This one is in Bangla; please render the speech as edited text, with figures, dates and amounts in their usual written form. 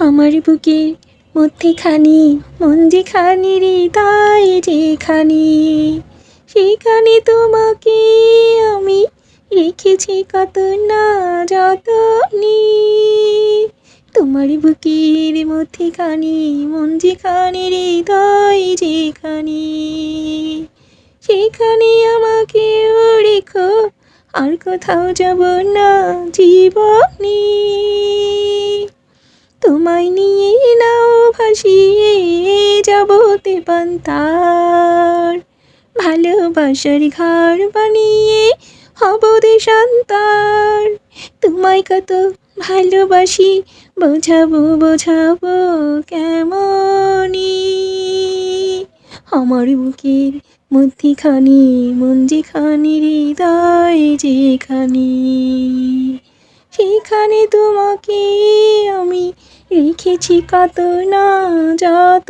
আমার বুকের মধ্যেখানে মন যেখানে হৃদয় যেখানে, সেখানে তোমাকে আমি রেখেছি কত না যতনে। তোমার বুকের মধ্যেখানে মন যেখানে হৃদয় যেখানে, সেখানে আমাকেও রেখো, আর কোথাও যাব না জীবনে। তোমায় নিয়ে নাও ভাসিয়ে যাব তেপান্তার, ভালোবাসার ঘর বানিয়ে হব দেশান্তর। তোমায় কত ভালোবাসি বোঝাবো বোঝাবো কেমনি। আমার বুকের মধ্যিখানে মন যেখানে হৃদয় যেখানে, সেখানে তোমাকে আমি রেখেছি কত না যত